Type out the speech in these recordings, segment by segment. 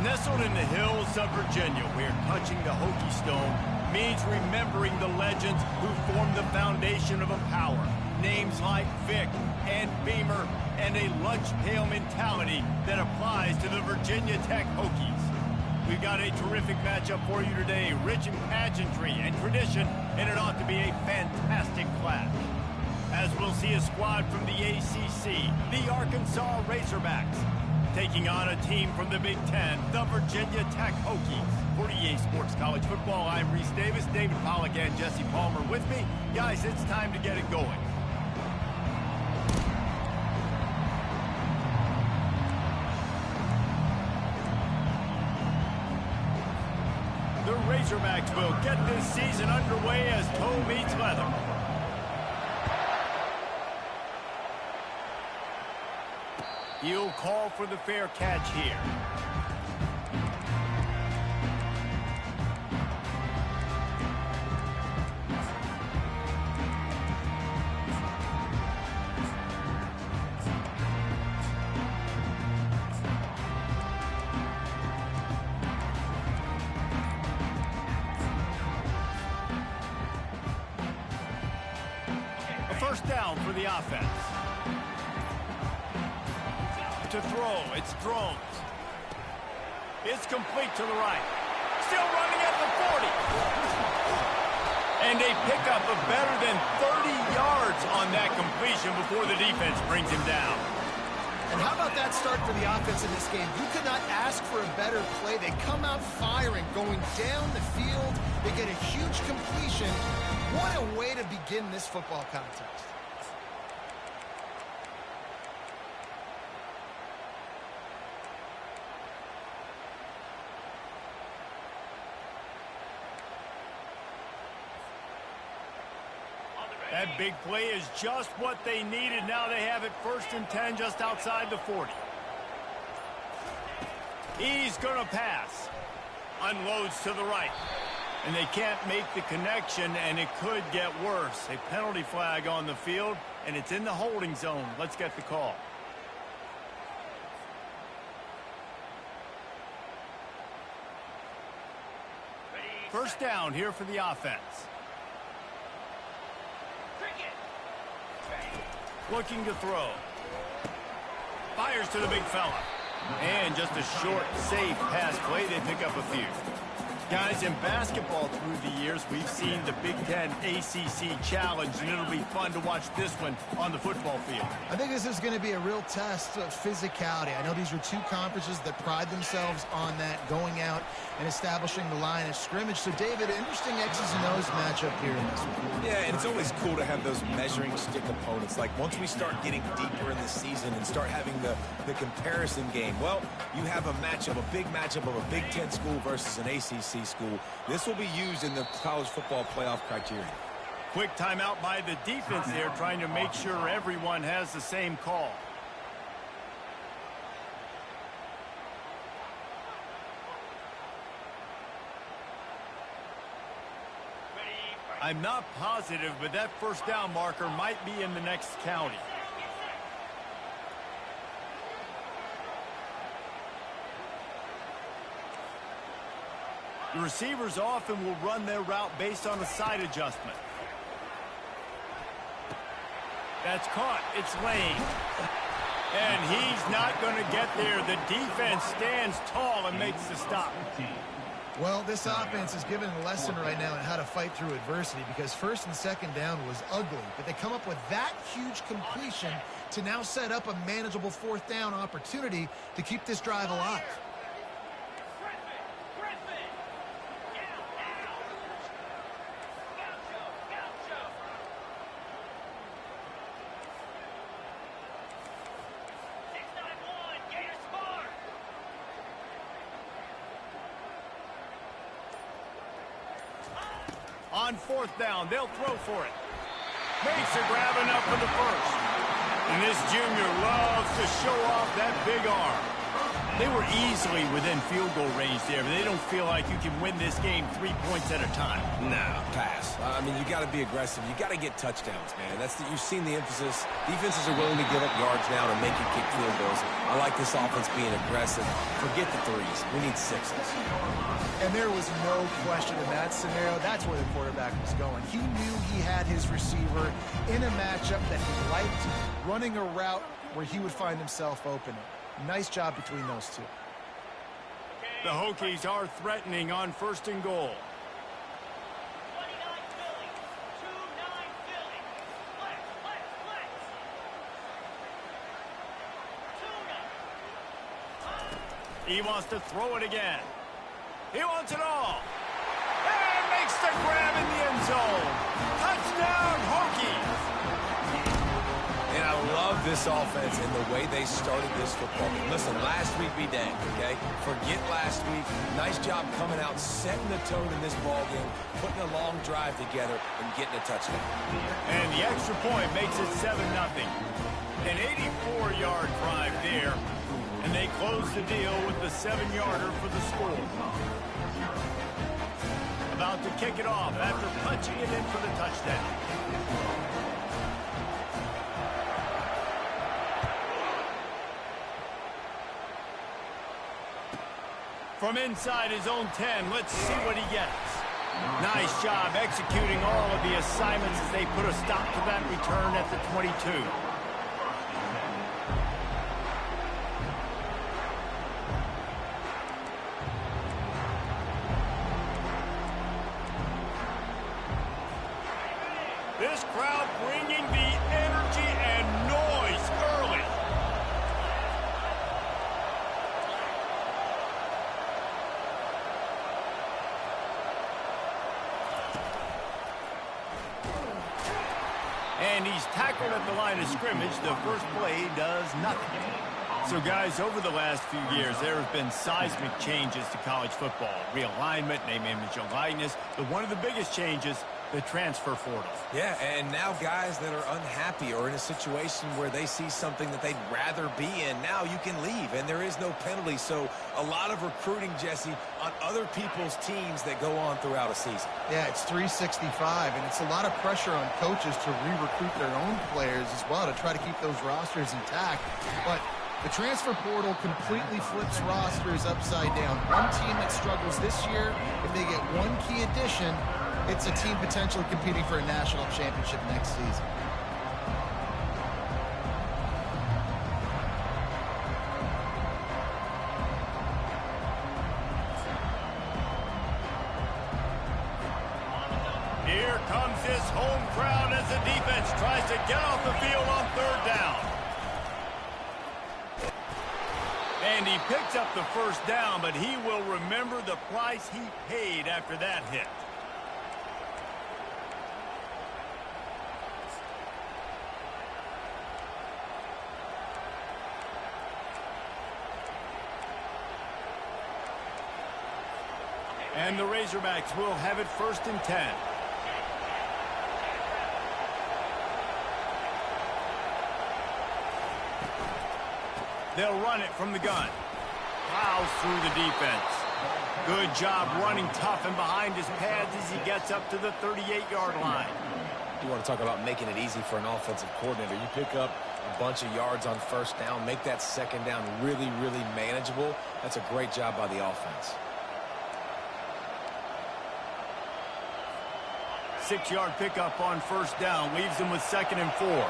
Nestled in the hills of Virginia, where touching the Hokie Stone means remembering the legends who formed the foundation of a power. Names like Vic and Beamer, and a lunch pail mentality that applies to the Virginia Tech Hokies. We've got a terrific matchup for you today, rich in pageantry and tradition, and it ought to be a fantastic clash. As we'll see a squad from the ACC, the Arkansas Razorbacks, taking on a team from the Big Ten, the Virginia Tech Hokies. For EA Sports College Football, I'm Reese Davis, David Pollack, and Jesse Palmer with me. Guys, it's time to get it going. The Razorbacks will get this season underway as toe meets leather. He'll call for the fair catch here. A first down for the offense. To throw, it's thrown. It's complete to the right. Still running at the 40. And a pickup of better than 30 yards on that completion before the defense brings him down. And how about that start for the offense in this game? You could not ask for a better play. They come out firing, going down the field. They get a huge completion. What a way to begin this football contest. That big play is just what they needed. Now they have it 1st and 10 just outside the 40. He's going to pass. Unloads to the right. And they can't make the connection, and it could get worse. A penalty flag on the field, and it's in the holding zone. Let's get the call. First down here for the offense. Looking to throw. Fires to the big fella. And just a short, safe pass play. They pick up a few. Guys, in basketball through the years, we've seen the Big Ten ACC Challenge, and it'll be fun to watch this one on the football field. I think this is going to be a real test of physicality. I know these are two conferences that pride themselves on that, going out and establishing the line of scrimmage. So, David, interesting X's and O's matchup here in this one. Yeah, and it's always cool to have those measuring stick opponents. Like, once we start getting deeper in the season and start having the comparison game, well, you have a matchup, a big matchup of a Big Ten school versus an ACC school. This will be used in the college football playoff criteria. Quick timeout by the defense there, trying to make sure everyone has the same call. I'm not positive, but that first down marker might be in the next county. The receivers often will run their route based on a side adjustment. That's caught. It's Lane. And he's not going to get there. The defense stands tall and makes the stop. Well, this offense is given a lesson right now on how to fight through adversity, because 1st and 2nd down was ugly, but they come up with that huge completion to now set up a manageable 4th down opportunity to keep this drive alive. On 4th down, they'll throw for it. Makes a grab enough for the first. And this junior loves to show off that big arm. They were easily within field goal range there, but they don't feel like you can win this game 3 points at a time. No, pass. I mean, you got to be aggressive. You got to get touchdowns, man. You've seen the emphasis. Defenses are willing to give up yards now to make you kick field goals. I like this offense being aggressive. Forget the threes. We need sixes. And there was no question in that scenario. That's where the quarterback was going. He knew he had his receiver in a matchup that he liked, running a route where he would find himself open. Nice job between those two. The Hokies are threatening on 1st and goal. He wants to throw it again. He wants it all. And makes the grab in the end zone. Touchdown, Hokies. And I love this offense and the way they started this football game. Listen, last week be dang, okay? Forget last week. Nice job coming out, setting the tone in this ball game, putting a long drive together, and getting a touchdown. And the extra point makes it 7-0. An 84-yard drive there. And they close the deal with the 7-yarder for the score. About to kick it off after punching it in for the touchdown. From inside his own 10, let's see what he gets. Nice job executing all of the assignments as they put a stop to that return at the 22. This crowd bringing the energy and noise early. And he's tackled at the line of scrimmage. The first play does nothing. So, guys, over the last few years, there have been seismic changes to college football. Realignment, name, image, and likeness. But one of the biggest changes, the transfer portal. Yeah, and now guys that are unhappy or in a situation where they see something that they'd rather be in, now you can leave, and there is no penalty. So a lot of recruiting, Jesse, on other people's teams that go on throughout a season. Yeah, it's 365, and it's a lot of pressure on coaches to re-recruit their own players as well to try to keep those rosters intact. But the transfer portal completely flips rosters upside down. One team that struggles this year, if they get one key addition, it's a team potentially competing for a national championship next season. Here comes this home crowd as the defense tries to get off the field on 3rd down. And he picks up the 1st down, but he will remember the price he paid after that hit. And the Razorbacks will have it 1st and 10. They'll run it from the gun. Plows through the defense. Good job running tough and behind his pads as he gets up to the 38-yard line. You want to talk about making it easy for an offensive coordinator. You pick up a bunch of yards on 1st down, make that 2nd down really, really manageable. That's a great job by the offense. 6-yard pickup on 1st down leaves them with 2nd and 4.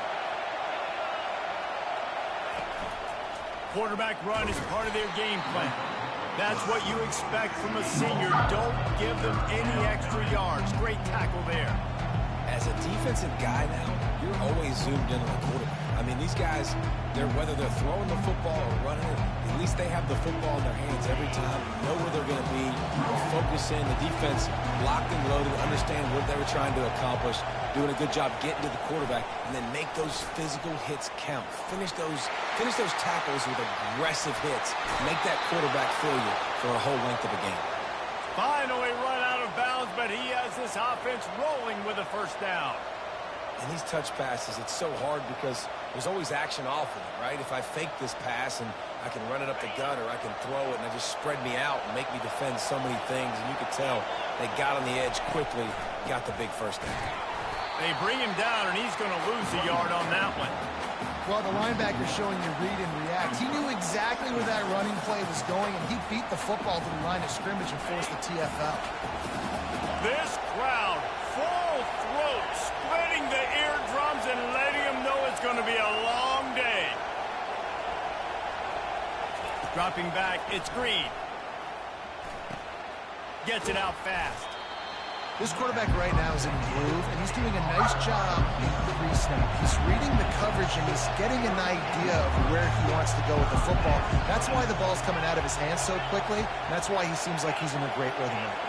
Quarterback run is part of their game plan. That's what you expect from a senior. Don't give them any extra yards. Great tackle there. As a defensive guy now, you're always zoomed in on the quarterback. I mean, these guys, whether they're throwing the football or running it, at least they have the football in their hands every time. Know where they're going to be. Focus in. The defense locked and loaded, understand what they were trying to accomplish, doing a good job getting to the quarterback, and then make those physical hits count. Finish those tackles with aggressive hits. Make that quarterback feel you for a whole length of a game. Finally run out of bounds, but he has this offense rolling with a 1st down. And these touch passes, it's so hard because there's always action off of it, right? If I fake this pass and I can run it up the gut or I can throw it and it just spread me out and make me defend so many things. And you could tell they got on the edge quickly, got the big first down. They bring him down, and he's going to lose a yard on that one. Well, the linebacker's showing you read and react. He knew exactly where that running play was going, and he beat the football to the line of scrimmage and forced the TFL. This crowd, full throat, splitting the eardrums and letting them know it's going to be a long day. Dropping back, it's Green. Gets it out fast. This quarterback right now is in groove, and he's doing a nice job in pre-snap. He's reading the coverage, and he's getting an idea of where he wants to go with the football. That's why the ball's coming out of his hands so quickly, and that's why he seems like he's in a great rhythm right now.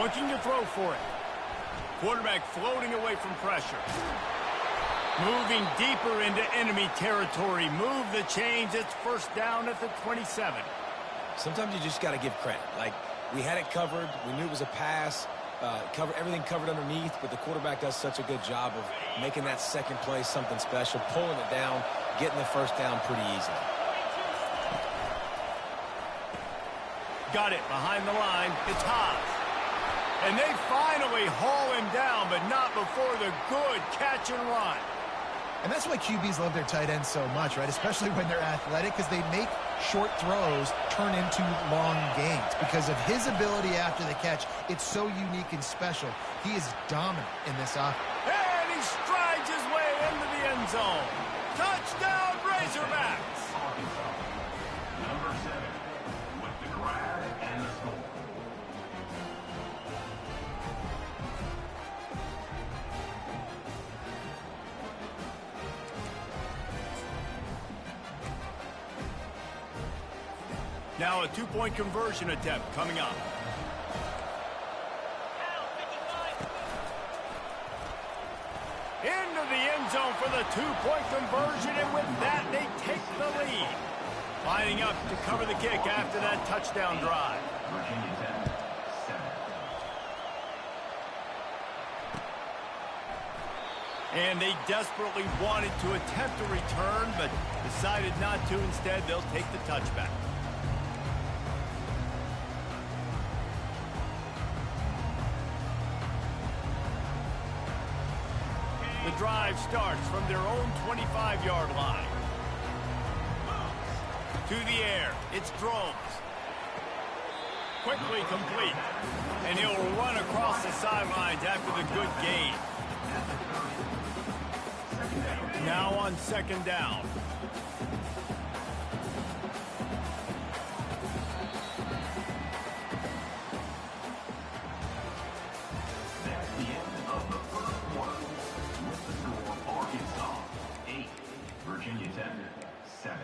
Looking to throw for it. Quarterback floating away from pressure. Moving deeper into enemy territory. Move the chains. It's first down at the 27. Sometimes you just got to give credit. Like, we had it covered. We knew it was a pass. Everything covered underneath, but the quarterback does such a good job of making that second play something special, pulling it down, getting the first down pretty easily. Got it behind the line. It's Haas. And they finally haul him down, but not before the good catch and run. And that's why QBs love their tight ends so much, right? Especially when they're athletic, because they make short throws turn into long gains. Because of his ability after the catch, it's so unique and special. He is dominant in this offense. And he strides his way into the end zone. Touchdown, Razorbacks! Number 7 with the grab and the score. Now a two-point conversion attempt coming up. Into the end zone for the two-point conversion, and with that, they take the lead. Lining up to cover the kick after that touchdown drive. Virginia Tech, 7. And they desperately wanted to attempt a return, but decided not to. Instead, they'll take the touchback. The drive starts from their own 25-yard line. To the air, it's Drones. Quickly complete. And he'll run across the sidelines after the good gain. Now on second down. That's the end of the first quarter. With the score, Arkansas 8, Virginia Tech 7.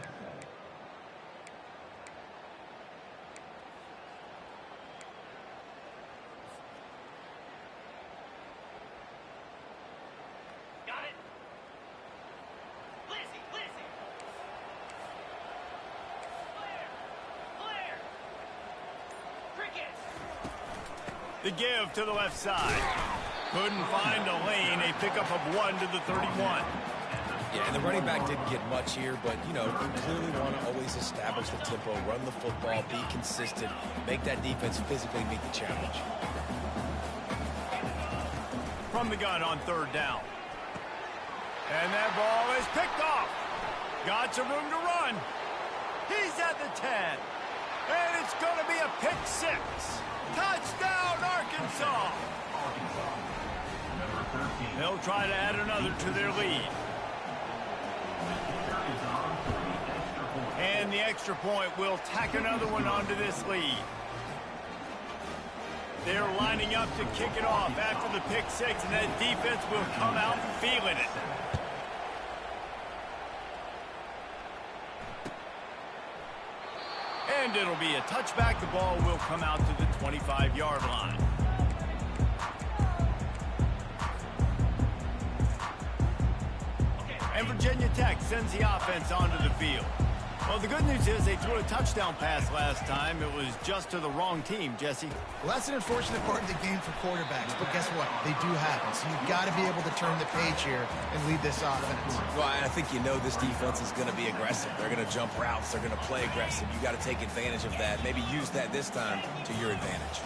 Got it. Lizzie. Clear. Cricket. The give to the left side. Couldn't find a lane. A pickup of 1 to the 31. Yeah, and the running back didn't get much here, but, you know, you clearly want to always establish the tempo, run the football, be consistent, make that defense physically meet the challenge. From the gun on third down. And that ball is picked off. Got some room to run. He's at the 10. And it's going to be a pick 6. Touchdown, Arkansas. Arkansas, number 13. They'll try to add another to their lead. Kicker is on for the extra point. And the extra point will tack another one onto this lead. They're lining up to kick it off after the pick 6, and that defense will come out feeling it. And it'll be a touchback. The ball will come out to the 25-yard line. And Virginia Tech sends the offense onto the field. Well, the good news is they threw a touchdown pass last time. It was just to the wrong team, Jesse. Well, that's an unfortunate part of the game for quarterbacks, but guess what? They do happen. So you've got to be able to turn the page here and lead this offense. Well, I think you know this defense is going to be aggressive. They're going to jump routes. They're going to play aggressive. You got to take advantage of that. Maybe use that this time to your advantage.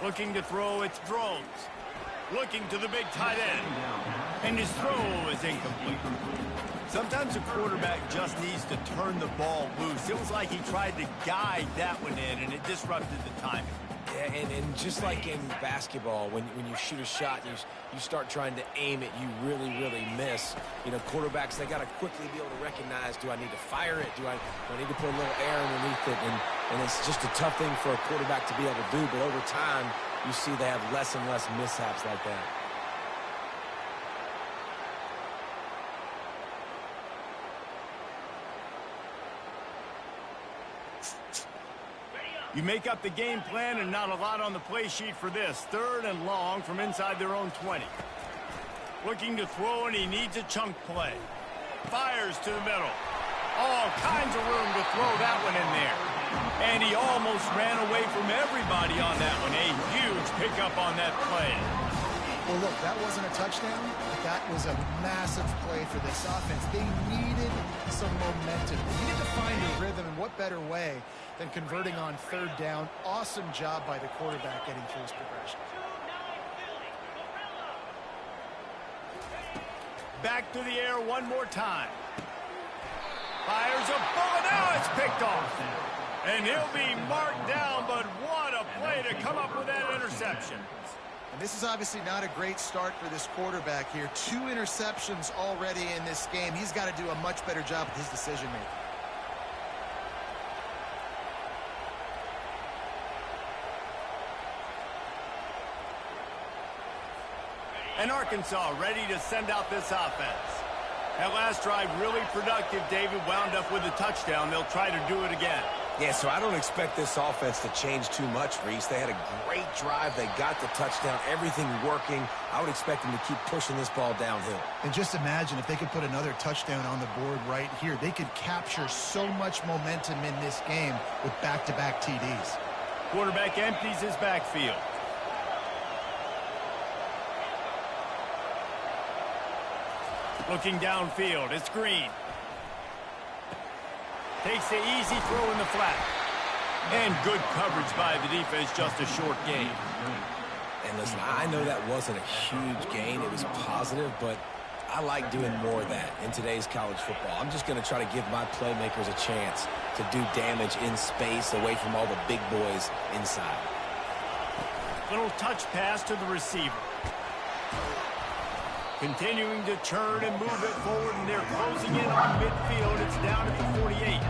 Looking to throw, it's Drones. Looking to the big tight end. And his throw is incomplete. Sometimes a quarterback just needs to turn the ball loose. It was like he tried to guide that one in, and it disrupted the timing. Yeah, and just like in basketball, when you shoot a shot, you start trying to aim it, you really miss. You know, quarterbacks, they got to quickly be able to recognize, do I need to fire it? Do I need to put a little air underneath it? And it's just a tough thing for a quarterback to be able to do, but over time, you see they have less and less mishaps like that. You make up the game plan and not a lot on the play sheet for this. 3rd and long from inside their own 20. Looking to throw, and he needs a chunk play. Fires to the middle. All kinds of room to throw that one in there. And he almost ran away from everybody on that one. A huge pickup on that play. Well, look, that wasn't a touchdown, but that was a massive play for this offense. They needed some momentum. They needed to find a rhythm, and what better way than converting on 3rd down. Awesome job by the quarterback getting through his progression. Back to the air one more time. Fires a bullet. Now it's picked off. And he'll be marked down, but what a play to come up with that interception. And this is obviously not a great start for this quarterback here. 2 interceptions already in this game. He's got to do a much better job with his decision-making. And Arkansas ready to send out this offense. That last drive really productive. David wound up with a touchdown. They'll try to do it again. Yeah, so I don't expect this offense to change too much, Reese. They had a great drive. They got the touchdown. Everything working. I would expect them to keep pushing this ball downhill. And just imagine if they could put another touchdown on the board right here. They could capture so much momentum in this game with back-to-back TDs. Quarterback empties his backfield. Looking downfield, it's Green. Takes the easy throw in the flat. And good coverage by the defense, just a short gain. And listen, I know that wasn't a huge gain. It was positive, but I like doing more of that in today's college football. I'm just going to try to give my playmakers a chance to do damage in space away from all the big boys inside. Little touch pass to the receiver. Continuing to churn and move it forward, and they're closing in on midfield. It's down at the 48.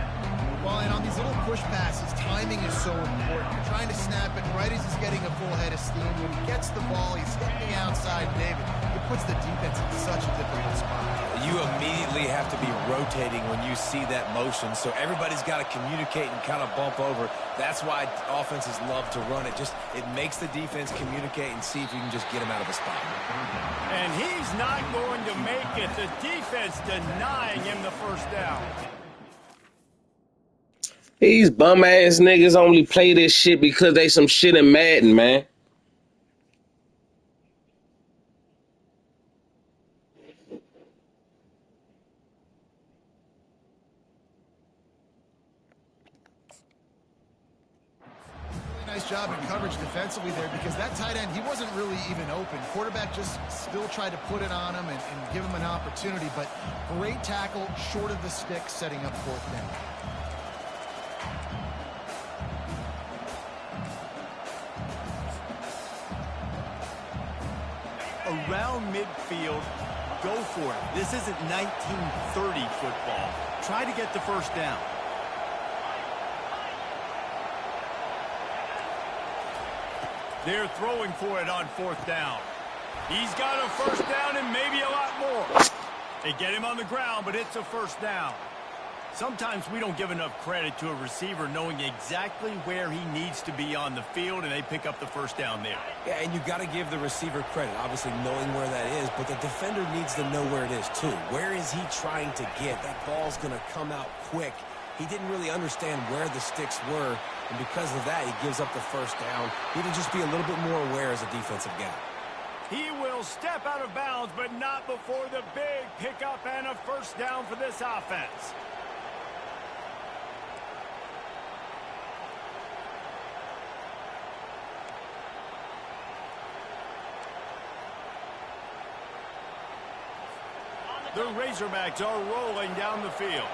Well, and on these little push passes, timing is so important. You're trying to snap it right as he's getting a full head of steam. When he gets the ball, he's hitting the outside, David. It puts the defense in such a difficult spot. You immediately have to be rotating when you see that motion, so everybody's got to communicate and kind of bump over. That's why offenses love to run it. It makes the defense communicate and see if you can just get him out of a spot. And he's not going to make it. The defense denying him the first down. These bum-ass niggas only play this shit because they some shit in Madden, man. Nice job in coverage defensively there, because that tight end, he wasn't really even open. Quarterback just still tried to put it on him and give him an opportunity, but great tackle, short of the stick, setting up 4th down. Around midfield, go for it. This isn't 1930 football. Try to get the first down. They're throwing for it on 4th down. He's got a first down and maybe a lot more. They get him on the ground, but it's a first down. Sometimes we don't give enough credit to a receiver knowing exactly where he needs to be on the field, and they pick up the first down there. Yeah, and you got to give the receiver credit, obviously knowing where that is, but the defender needs to know where it is too. Where is he trying to get? That ball's going to come out quick. He didn't really understand where the sticks were, and because of that, he gives up the first down. He need to just be a little bit more aware as a defensive guy. He will step out of bounds, but not before the big pickup and a first down for this offense. The Razorbacks are rolling down the field.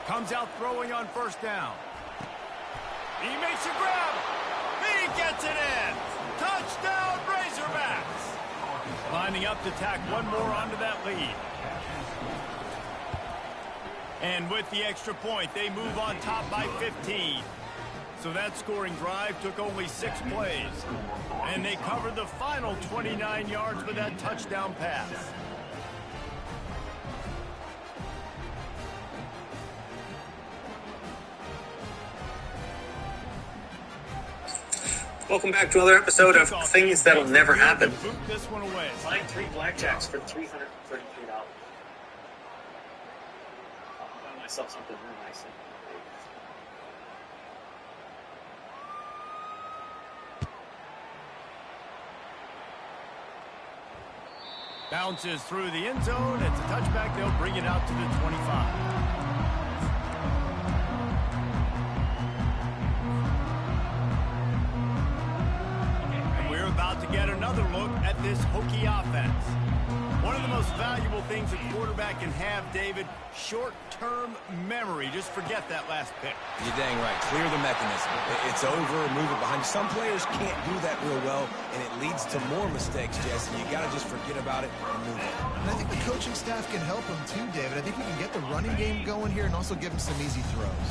Comes out throwing on first down. He makes a grab. He gets it in. Touchdown, Razorbacks. Lining up to tack one more onto that lead. And with the extra point, they move on top by 15. So that scoring drive took only 6 plays. And they covered the final 29 yards with that touchdown pass. Welcome back to another episode of Things That'll Never Happen. This one away. Find 3 blackjacks for $333. I'll buy myself something real nice. Bounces through the end zone. It's a touchback. They'll bring it out to the 25. About to get another look at this Hokie offense. One of the most valuable things a quarterback can have, David, short-term memory. Just forget that last pick. You're dang right. Clear the mechanism. It's over. Move it behind you. Some players can't do that real well, and it leads to more mistakes, Jesse. You got to just forget about it and move on. And I think the coaching staff can help him too, David. I think we can get the running game going here and also give him some easy throws.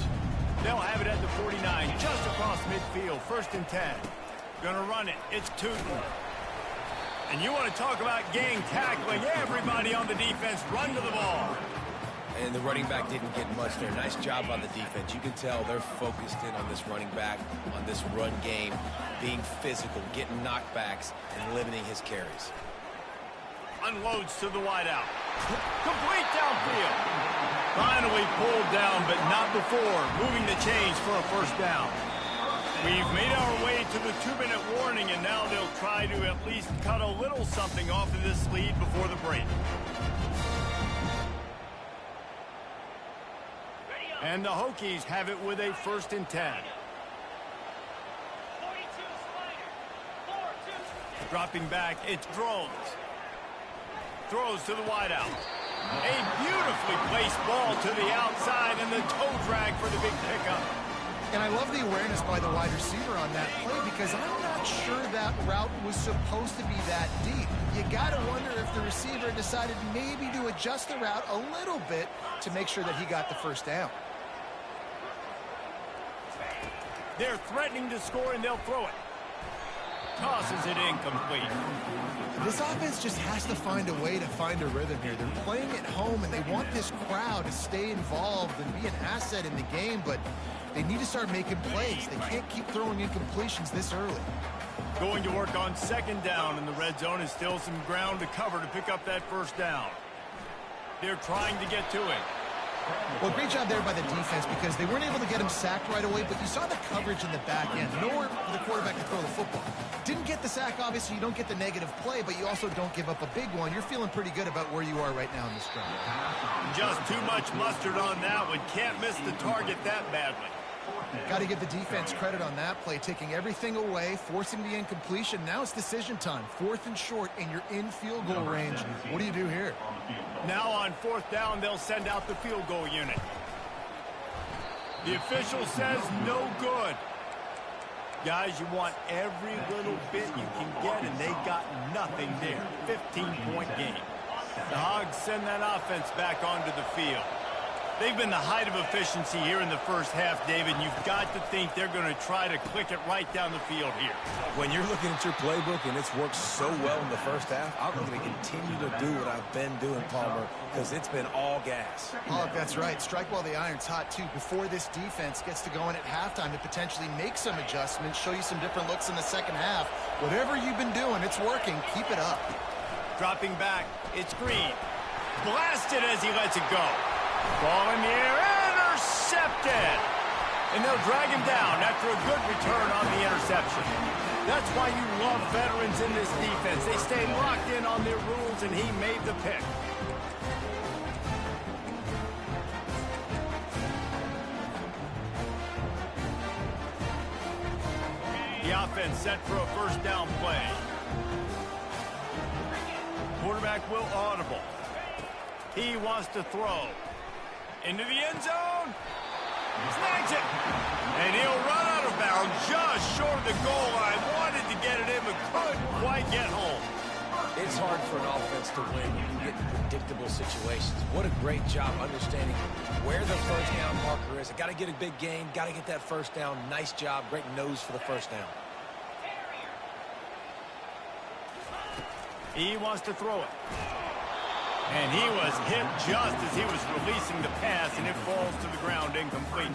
They'll have it at the 49, just across midfield. 1st and 10. Gonna run it. It's Tootin. And you want to talk about gang tackling. Everybody on the defense run to the ball. And the running back didn't get much there. Nice job on the defense. You can tell they're focused in on this running back, on this run game, being physical, getting knockbacks, and limiting his carries. Unloads to the wideout. Complete downfield. Finally pulled down, but not before moving the chains for a first down. We've made our way to the 2-minute warning, and now they'll try to at least cut a little something off of this lead before the break. And the Hokies have it with a 1st and 10. Dropping back, it's Drones. Throws to the wideout. A beautifully placed ball to the outside, and the toe drag for the big pickup. And I love the awareness by the wide receiver on that play because I'm not sure that route was supposed to be that deep. You got to wonder if the receiver decided maybe to adjust the route a little bit to make sure that he got the first down. They're threatening to score, and they'll throw it. Tosses it incomplete. This offense just has to find a way to find a rhythm here. They're playing at home, and they want this crowd to stay involved and be an asset in the game, but they need to start making plays. They can't keep throwing incompletions this early. Going to work on 2nd down, and the red zone is still some ground to cover to pick up that first down. They're trying to get to it. Well, great job there by the defense because they weren't able to get him sacked right away, but you saw the coverage in the back end. Nowhere for the quarterback to throw the football. Didn't get the sack, obviously. You don't get the negative play, but you also don't give up a big one. You're feeling pretty good about where you are right now in this drive. Just too much mustard on that one. Can't miss the target that badly. Got to give the defense credit on that play, taking everything away, forcing the incompletion. Now it's decision time. 4th and short, and you're in field goal range. What do you do here? Now on 4th down, they'll send out the field goal unit. The official says no good. Guys, you want every little bit you can get, and they got nothing there. 15-point game. The Hogs send that offense back onto the field. They've been the height of efficiency here in the first half, David. You've got to think they're going to try to click it right down the field here. When you're looking at your playbook and it's worked so well in the first half, I'm going to continue to do what I've been doing, Palmer, because it's been all gas. Pollock, that's right. Strike while the iron's hot, too. Before this defense gets to going at halftime to potentially make some adjustments, show you some different looks in the second half. Whatever you've been doing, it's working. Keep it up. Dropping back, it's Green. Blasted as he lets it go. Ball in the air, intercepted! And they'll drag him down after a good return on the interception. That's why you love veterans in this defense. They stay locked in on their rules, and he made the pick. The offense set for a first down play. Quarterback will audible. He wants to throw. Into the end zone. Snags it. And he'll run out of bounds just short of the goal line. Wanted to get it in, but couldn't quite get home. It's hard for an offense to win when you get in predictable situations. What a great job understanding where the first down marker is. I got to get a big gain. Got to get that first down. Nice job. Great nose for the first down. He wants to throw it. And he was hit just as he was releasing the pass, and it falls to the ground incomplete.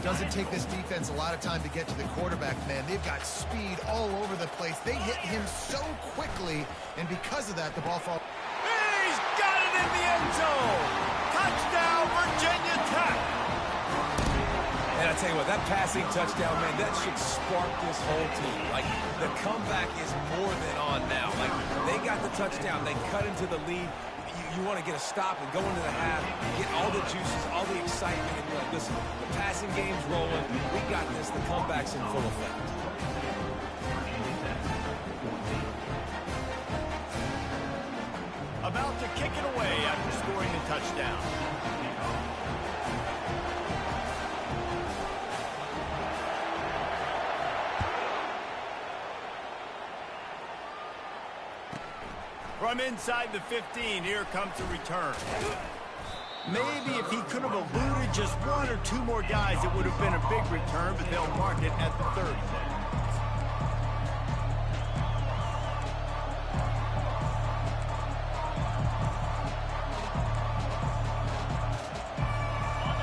Doesn't take this defense a lot of time to get to the quarterback, man. They've got speed all over the place. They hit him so quickly, and because of that, the ball falls. He's got it in the end zone! Touchdown, Virginia Tech! And I tell you what, that passing touchdown, man, that should spark this whole team. Like, the comeback is more than on now. Like, they got the touchdown. They cut into the lead. You want to get a stop and go into the half, get all the juices, all the excitement, and you're like, listen, the passing game's rolling. We got this. The comeback's in full effect. About to kick it away after scoring the touchdown. From inside the 15, here comes the return. Maybe if he could have eluded just one or two more guys, it would have been a big return, but they'll mark it at the 30.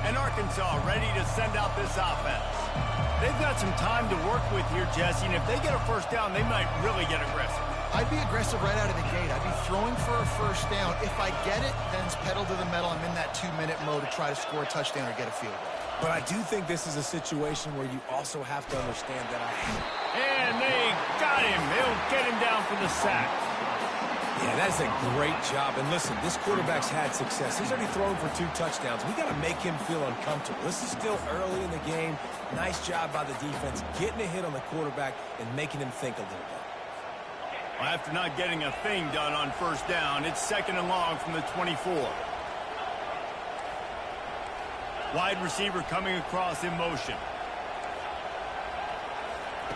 And Arkansas ready to send out this offense. They've got some time to work with here, Jesse, and if they get a first down, they might really get aggressive. I'd be aggressive right out of the gate. I'd be throwing for a first down. If I get it, then it's pedal to the metal. I'm in that 2-minute mode to try to score a touchdown or get a field goal. But I do think this is a situation where you also have to understand that And they got him. They'll get him down for the sack. Yeah, that's a great job. And listen, this quarterback's had success. He's already thrown for 2 touchdowns. We got to make him feel uncomfortable. This is still early in the game. Nice job by the defense, getting a hit on the quarterback and making him think a little bit. Well, after not getting a thing done on first down, it's 2nd and long from the 24. Wide receiver coming across in motion.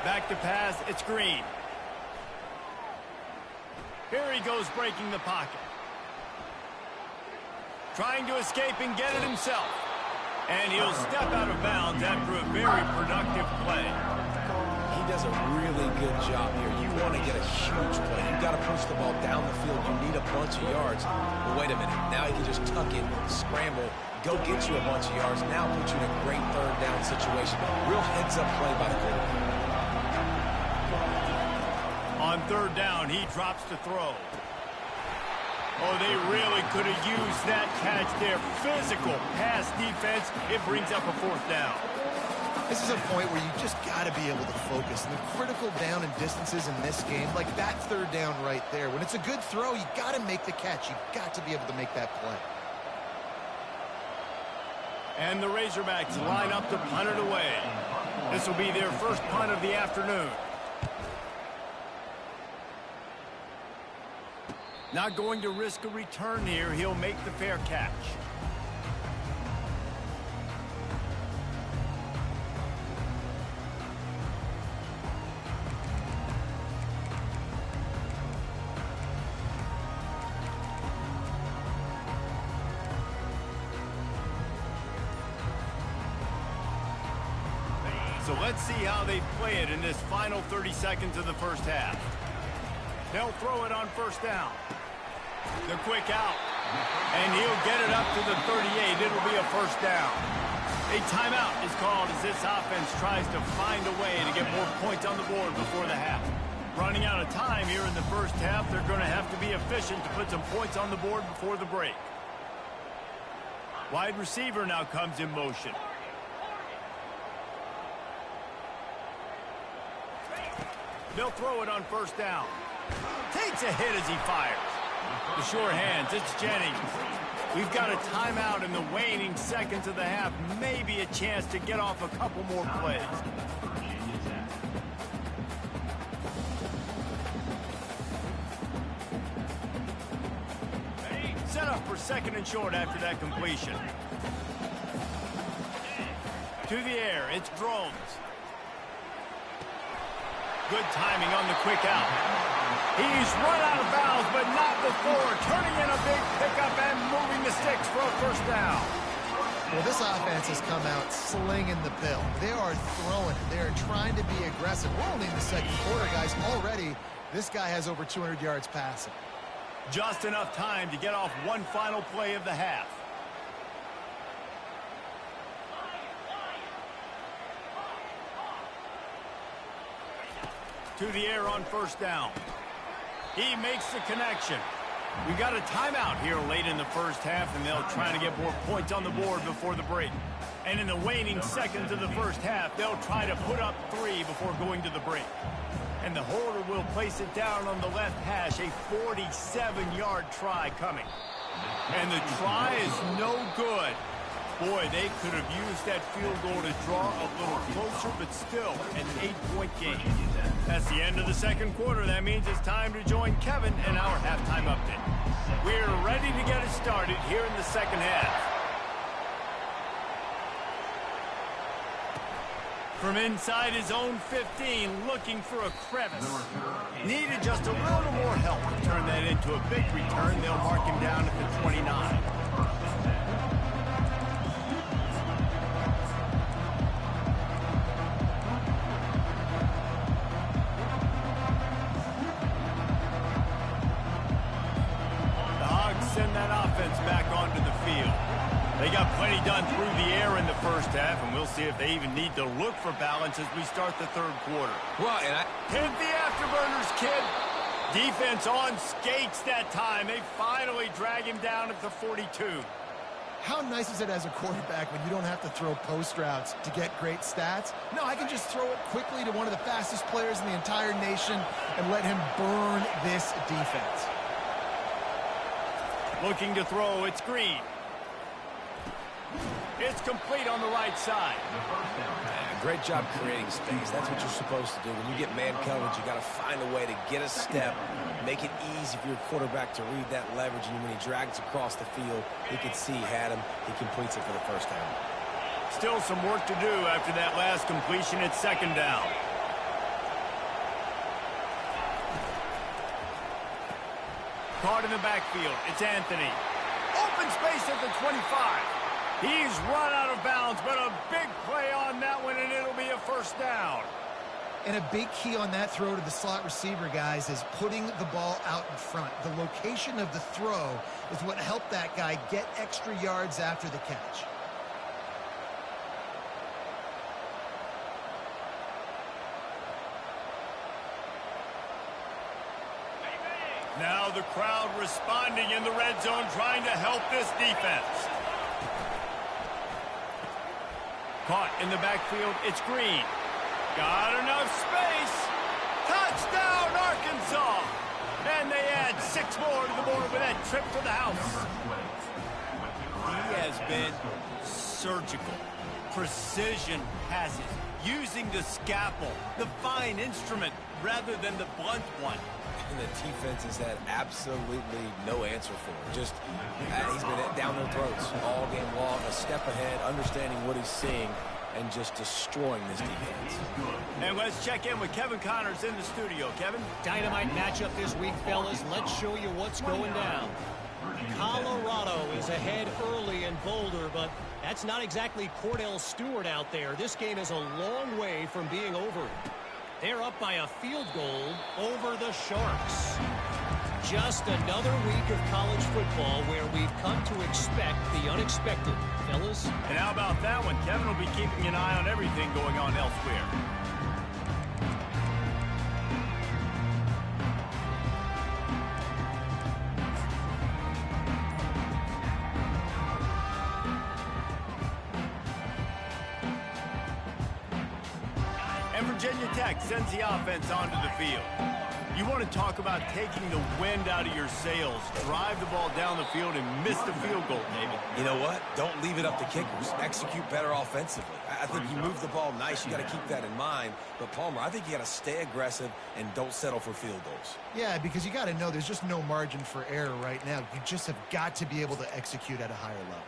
Back to pass, it's Green. Here he goes breaking the pocket. Trying to escape and get it himself. And he'll step out of bounds after a very productive play. He does a really good job here. You want to get a huge play. You've got to push the ball down the field. You need a bunch of yards. But wait a minute. Now you can just tuck it, scramble, go get you a bunch of yards. Now put you in a great 3rd down situation. Real heads-up play by the quarterback. On 3rd down, he drops to throw. Oh, they really could have used that catch there. Physical pass defense. It brings up a 4th down. This is a point where you just got to be able to focus. And the critical down and distances in this game, like that 3rd down right there. When it's a good throw, you got to make the catch. You got to be able to make that play. And the Razorbacks line up to punt it away. This will be their first punt of the afternoon. Not going to risk a return here. He'll make the fair catch. let's see how they play it in this final 30 seconds of the first half. They'll throw it on first down. The quick out. And he'll get it up to the 38. It'll be a first down. A timeout is called as this offense tries to find a way to get more points on the board before the half. Running out of time here in the first half, they're going to have to be efficient to put some points on the board before the break. Wide receiver now comes in motion. They'll throw it on first down. Takes a hit as he fires. The sure hands, it's Jennings. We've got a timeout in the waning seconds of the half. Maybe a chance to get off a couple more plays. Set up for second and short after that completion. To the air, it's Drones. Good timing on the quick out. He's run out of bounds, but not before. Turning in a big pickup and moving the sticks for a first down. Well, this offense has come out slinging the pill. They are throwing it. They are trying to be aggressive. We're only in the second quarter, guys. Already, this guy has over 200 yards passing. Just enough time to get off one final play of the half. To the air on first down. He makes the connection. We got a timeout here late in the first half, and they'll try to get more points on the board before the break. And in the waning seconds of the first half, they'll try to put up 3 before going to the break. And the holder will place it down on the left hash, a 47-yard try coming. And the try is no good. Boy, they could have used that field goal to draw a little closer, but still an 8-point game. That's the end of the second quarter. That means it's time to join Kevin in our halftime update. We're ready to get it started here in the second half. From inside his own 15, looking for a crevice. Needed just a little more help to turn that into a big return. They'll mark him down at the 29. Send that offense back onto the field. They got plenty done through the air in the first half, and we'll see if they even need to look for balance as we start the third quarter. Well, and hit the afterburners, kid. Defense on skates that time. They finally drag him down at the 42. How nice is it as a quarterback when you don't have to throw post routes to get great stats? No, I can just throw it quickly to one of the fastest players in the entire nation and let him burn this defense. Looking to throw, it's Green. It's complete on the right side. Great job creating space. That's what you're supposed to do. When you get man coverage, you got to find a way to get a step, make it easy for your quarterback to read that leverage, and when he drags across the field, he can see he had him. He completes it for the first down. Still some work to do after that last completion. It's second down. Caught in the backfield. It's Anthony. Open space at the 25. He's run out of bounds, but a big play on that one, and it'll be a first down. And a big key on that throw to the slot receiver, guys, is putting the ball out in front. The location of the throw is what helped that guy get extra yards after the catch. Now the crowd responding in the red zone, trying to help this defense. Caught in the backfield, it's Green. Got enough space. Touchdown, Arkansas. And they add 6 more to the board with that trip to the house. He has been surgical. Precision passes, using the scalpel, the fine instrument, rather than the blunt one. And the defense has had absolutely no answer for him. Just, he's been down their throats all game long, a step ahead, understanding what he's seeing, and just destroying this defense. And let's check in with Kevin Connors in the studio. Kevin? Dynamite matchup this week, fellas. Let's show you what's going down. Colorado is ahead early in Boulder, but that's not exactly Cordell Stewart out there. This game is a long way from being over. They're up by a field goal over the Sharks. Just another week of college football where we've come to expect the unexpected, fellas. And how about that one? Kevin will be keeping an eye on everything going on elsewhere. And Virginia Tech sends the offense onto the field. You want to talk about taking the wind out of your sails. Drive the ball down the field and miss the field goal, David. You know what? Don't leave it up to kickers. Execute better offensively. I think you move the ball nice. You got to keep that in mind. But, Palmer, I think you got to stay aggressive and don't settle for field goals. Yeah, because you got to know there's just no margin for error right now. You just have got to be able to execute at a higher level.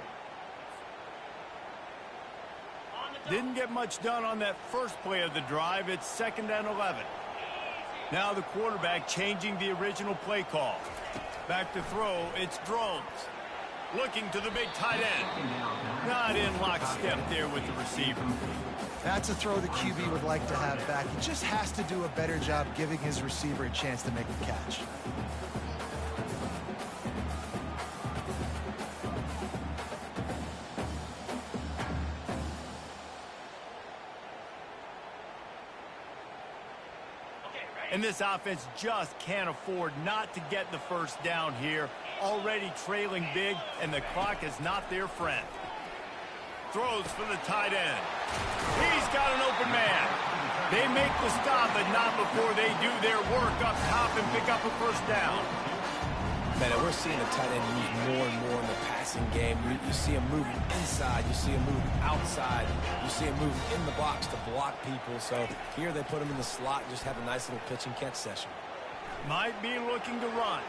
Didn't get much done on that first play of the drive. It's 2nd and 11. Now the quarterback changing the original play call. Back to throw, it's Drones. Looking to the big tight end. Not in lockstep there with the receiver. That's a throw the QB would like to have back. He just has to do a better job giving his receiver a chance to make the catch. And this offense just can't afford not to get the first down here. Already trailing big, and the clock is not their friend. Throws for the tight end. He's got an open man. They make the stop, but not before they do their work up top and pick up a first down. Man, we're seeing the tight end used more and more in the passing game. You see him moving inside. You see him moving outside. You see him moving in the box to block people. So here they put him in the slot and just have a nice little pitch and catch session. Might be looking to run.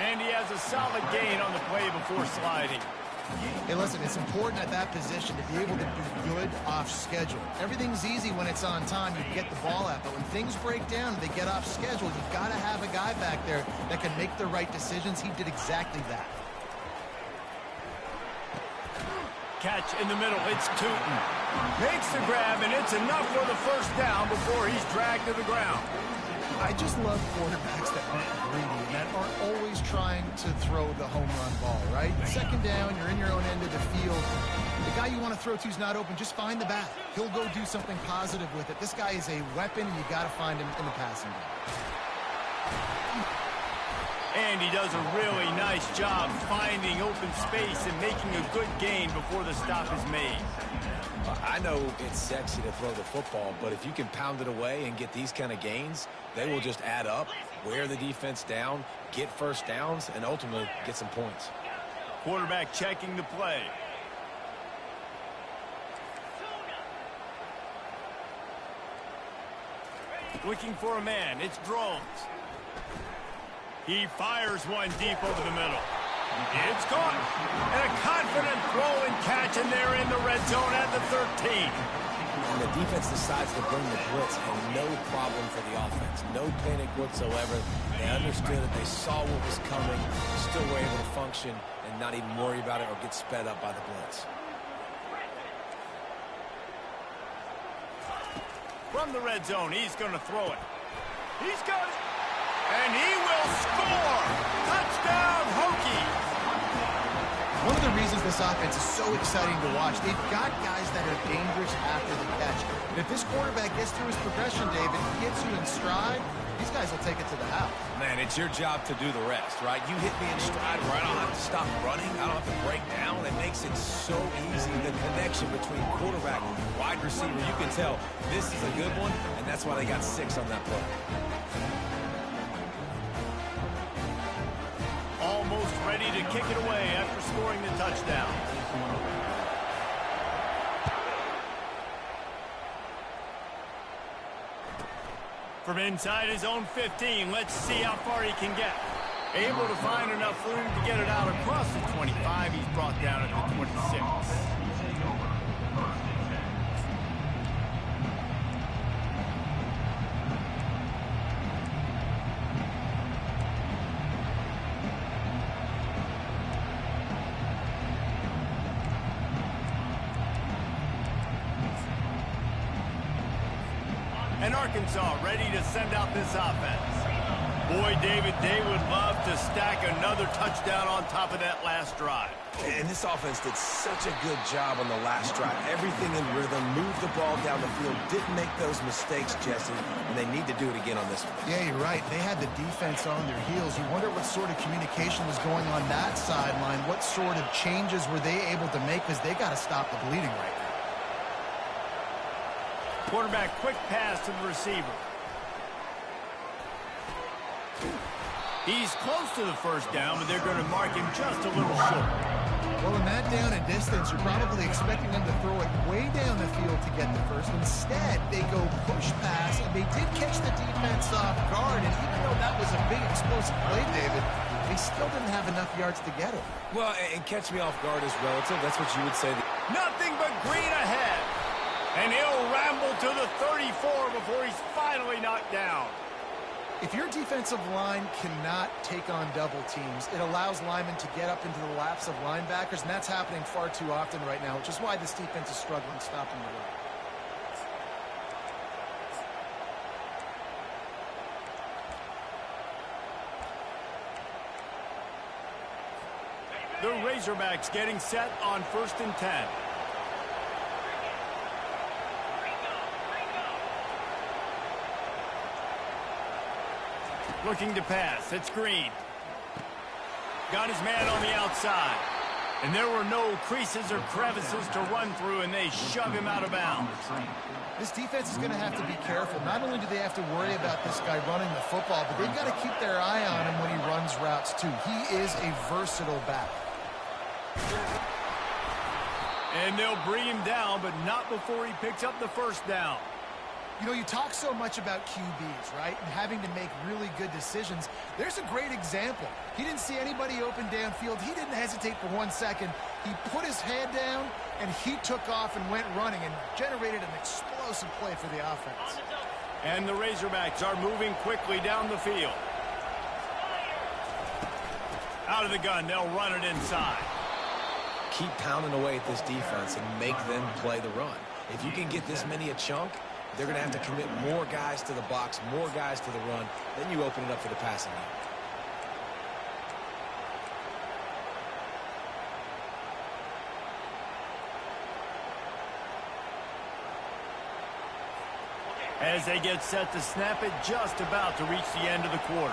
And he has a solid gain on the play before sliding. Hey, listen, it's important at that position to be able to do good off schedule. Everything's easy when it's on time. You get the ball out. But when things break down and they get off schedule, you've got to have a guy back there that can make the right decisions. He did exactly that. Catch in the middle. It's Tootin. Makes the grab, and it's enough for the first down before he's dragged to the ground. I just love quarterbacks that aren't greedy and that aren't always trying to throw the home run ball, right? 2nd down, you're in your own end of the field. The guy you want to throw to is not open. Just find the back. He'll go do something positive with it. This guy is a weapon, and you got to find him in the passing game. And he does a really nice job finding open space and making a good gain before the stop is made. I know it's sexy to throw the football, but if you can pound it away and get these kind of gains, they will just add up, wear the defense down, get first downs, and ultimately get some points. Quarterback checking the play. Looking for a man. It's Drones. He fires one deep over the middle. It's caught. And a confident throw and catch, and they're in the red zone at the 13. And the defense decides to bring the blitz, and no problem for the offense. No panic whatsoever. They understood it. They saw what was coming. Still were able to function and not even worry about it or get sped up by the blitz. From the red zone, he's going to throw it. He's got it. And he will score. Touchdown, Hokies. One of the reasons this offense is so exciting to watch, they've got guys that are dangerous after the catch. And if this quarterback gets through his progression, David, he gets you in stride, these guys will take it to the house. Man, it's your job to do the rest, right? You hit me in stride where I don't have to stop running. I don't have to break down. It makes it so easy. The connection between quarterback and wide receiver, you can tell this is a good one, and that's why they got 6 on that play. Almost ready to kick it away after scoring the touchdown. From inside his own 15, let's see how far he can get. Able to find enough room to get it out across the 25. He's brought down at the 26. And Arkansas ready to send out this offense. Boy, David, they would love to stack another touchdown on top of that last drive. And this offense did such a good job on the last drive. Everything in rhythm, moved the ball down the field, didn't make those mistakes, Jesse, and they need to do it again on this one. Yeah, you're right. They had the defense on their heels. You wonder what sort of communication was going on that sideline. What sort of changes were they able to make, because they got to stop the bleeding right now. Quarterback quick pass to the receiver. He's close to the first down, but they're going to mark him just a little short. Well, in that down and distance, you're probably expecting them to throw it way down the field to get the first. Instead, they go push pass, and they did catch the defense off guard. And even though that was a big explosive play, David, they still didn't have enough yards to get it. Well, and catch me off guard is relative. That's what you would say. Nothing but green ahead. And he'll ramble to the 34 before he's finally knocked down. If your defensive line cannot take on double teams, it allows linemen to get up into the laps of linebackers, and that's happening far too often right now, which is why this defense is struggling stopping the run. The Razorbacks getting set on 1st and 10. Looking to pass. It's Green. Got his man on the outside. And there were no creases or crevices to run through, and they shove him out of bounds. This defense is going to have to be careful. Not only do they have to worry about this guy running the football, but they've got to keep their eye on him when he runs routes, too. He is a versatile back. And they'll bring him down, but not before he picks up the first down. You know, you talk so much about QBs, right, and having to make really good decisions. There's a great example. He didn't see anybody open downfield. He didn't hesitate for 1 second. He put his head down, and he took off and went running and generated an explosive play for the offense. And the Razorbacks are moving quickly down the field. Out of the gun, they'll run it inside. Keep pounding away at this defense and make them play the run. If you can get this many a chunk, they're going to have to commit more guys to the box, more guys to the run. Then you open it up for the passing game. As they get set to snap it, just about to reach the end of the quarter.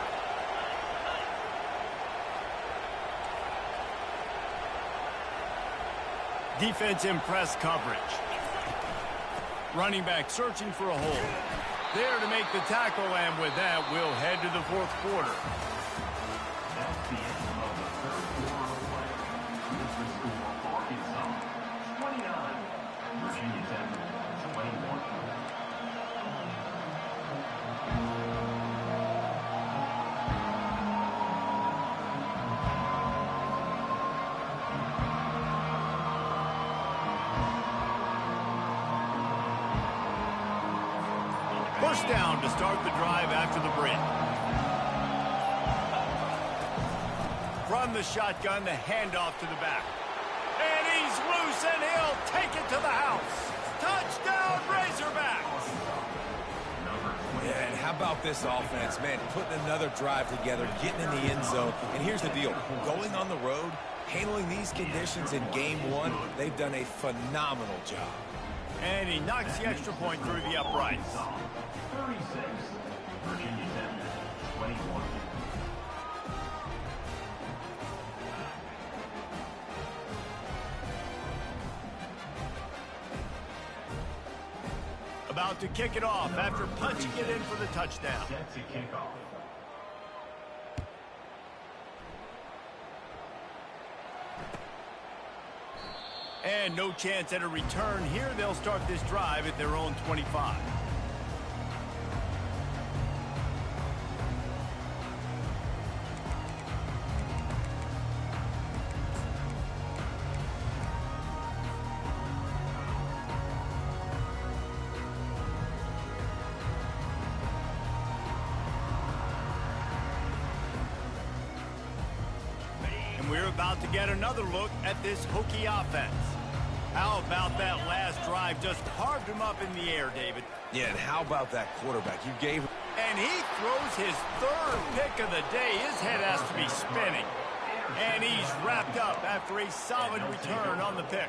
Defense in press coverage. Running back searching for a hole. There to make the tackle, and with that, we'll head to the 4th quarter. That's the end of the 3rd quarter of play. Here's the score for Arkansas. 29. Virginia Tech, 21. First down to start the drive after the break. From the shotgun, the handoff to the back. And he's loose, and he'll take it to the house. Touchdown, Razorbacks! Yeah, and how about this offense, man? Putting another drive together, getting in the end zone. And here's the deal. Going on the road, handling these conditions in game 1, they've done a phenomenal job. And he knocks the extra point through the uprights. 36. Virginia Tech, 21. About to kick it off after punching it in for the touchdown. Set to kick off. And no chance at a return here. They'll start this drive at their own 25. And we're about to get another look at this Hokie offense. How about that last drive? Just carved him up in the air, David. Yeah, and how about that quarterback? You gave him... And he throws his third pick of the day. His head has to be spinning. And he's wrapped up after a solid return on the pick.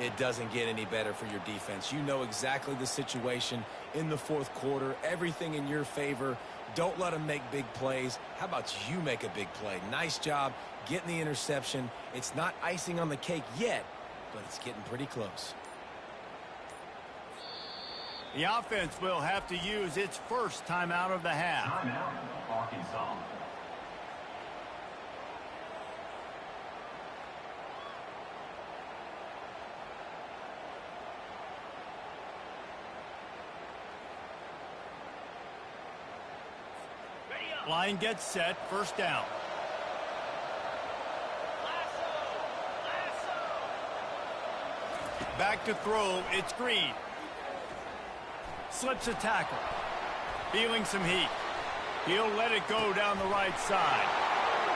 It doesn't get any better for your defense. You know exactly the situation in the fourth quarter. Everything in your favor. Don't let them make big plays. How about you make a big play? Nice job getting the interception. It's not icing on the cake yet, but it's getting pretty close. The offense will have to use its first timeout of the half. Timeout, Arkansas. Line gets set, first down. Back to throw, it's Green. Slips a tackle. Feeling some heat. He'll let it go down the right side.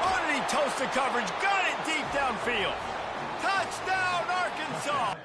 Oh, did he toast the coverage? Got it deep downfield. Touchdown, Arkansas!